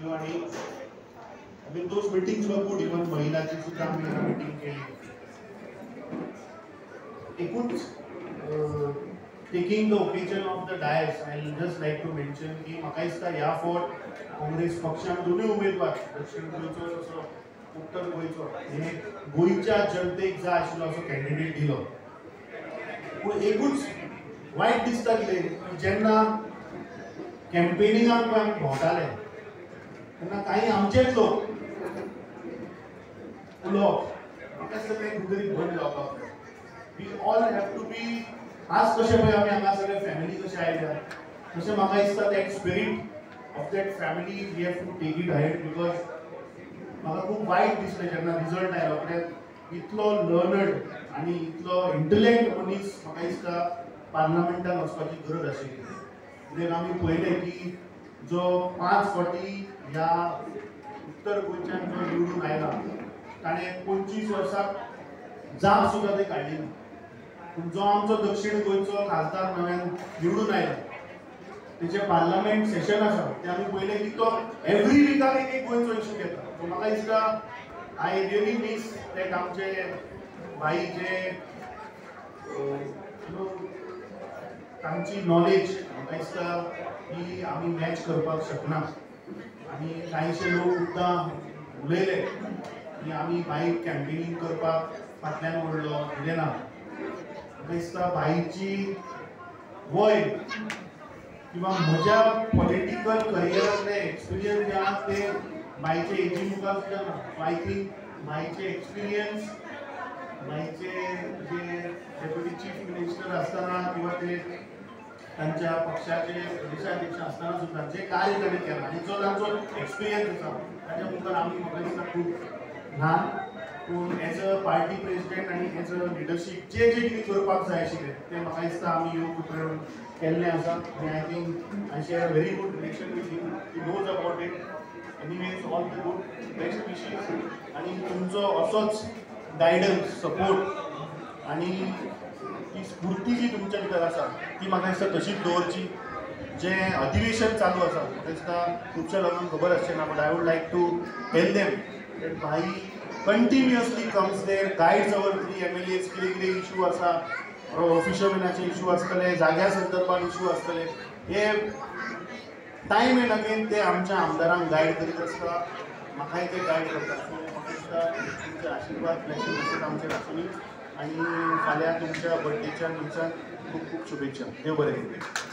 You आणि I mean those meetings were good. Even महिलाची सुद्धा आम्ही मीटिंग केली. एकूणच taking the occasion of the dais, I'll just like to mention की म्हाका दिसता ह्या फावट काँग्रेस पक्षान दोन्ही उमेदवार दक्षिण गोंयचो असो उत्तर गोंयचो हे गोंयच्या जनतेक जाय आशिल्लो असो कॅन्डिडेट दिलो. पूण एकूच वायट दिसता कितें जेन्ना कॅम्पेनिंगाक आमी भोंवताले तेन्ना काही आमचेच लोक म्हाका दिसता तें खंय तरी बंद जावपाक जाय. We all have to be आज कशें पळय आमी हांगा सगळे फॅमिली कशे आयल्या तशें म्हाका दिसता that spirit of that family we have to take it ahead. Because म्हाका खूब वायट दिसलें जेन्ना रिजल्ट आयलो कित्याक इतलो लर्नड आनी इतलो इंटलेक्ट मनीस म्हाका दिसता पार्लमेंटान वचपाची गरज आशिल्ली. कित्याक आमी पळयलें की जो 5 फावटी ह्या उत्तर गोंयच्यान जो निवडून आयला ताणें 25 वर्सां जाप सुद्दां ते काडली ना. पूण जो आमचो दक्षिण गोंयचो खासदार नव्यान निवडून आयला तेचे पार्लमेंट सेशन आसा ते आमी पळयलें की तो एवरी विकाक एक गोंयचो इशू घेता. सो म्हाका दिसता आय रियली मिस दॅट आमचे भाई जे तांची नॉलेज म्हाका दिसता की आमी मॅच करपाक शकना. आनी कांयशे लोक सुद्दां उलयले की आमी भाई कॅम्पेनिंग करपाक फाटल्यान ओडलो कितें ना. म्हाका दिसता भाईची वय किंवा म्हज्या पॉलिटिकल करियरांतले एक्सपिरियन्स जे आसा ते भाईचे एजी मुखार सुद्दां ना. सो आय थिंक भाईचे एक्सपिरियन्स भाईचे जे डेप्युटी चीफ मिनिस्टर आसतना किंवा ते तांच्या पक्षाचे प्रदेशाध्यक्ष आसतना सुद्दां जे कार्य ताणें केलां आनी जो तांचो एक्सपिरियन्स आसा ताच्या मुखार आमी म्हाका दिसता खूब ल्हान. पूण एज अ पार्टी प्रेसिडेंट आनी एज अ लिडरशीप जे जे कितें करपाक जाय आशिल्लें तें म्हाका दिसता आमी योग मेळून केल्लें आसा. आनी I think I share a very good relation with him. He knows about it. Anyways all the good best wishes आनी तुमचो असोच गायडन्स सपोर्ट आनी ती स्फूर्ती जी तुमच्या भितर आसा ती म्हाका दिसता तशीच दवरची. जें अधिवेशन चालू आसा म्हाका दिसता खुबशे लोकांक खबर आसचें ना. But I would like to tell them that भाई continuously comes there guides our 3 MLAs कितें कितें इशू आसा फिशरमॅनाचे इशू आसतले जाग्या संदर्भात इशू आसतले हे टायम एंड अगेन ते आमच्या आमदारांक गायड करीत आसता. म्हाकाय ते गायड करता. सो म्हाका दिसता तुमचे आशिर्वाद ब्लेसिंग आसत आमचेर आसुनी. आनी फाल्यां तुमच्या बर्थडेच्या निमतान खूब खूब शुभेच्छा. देव बरें करूं.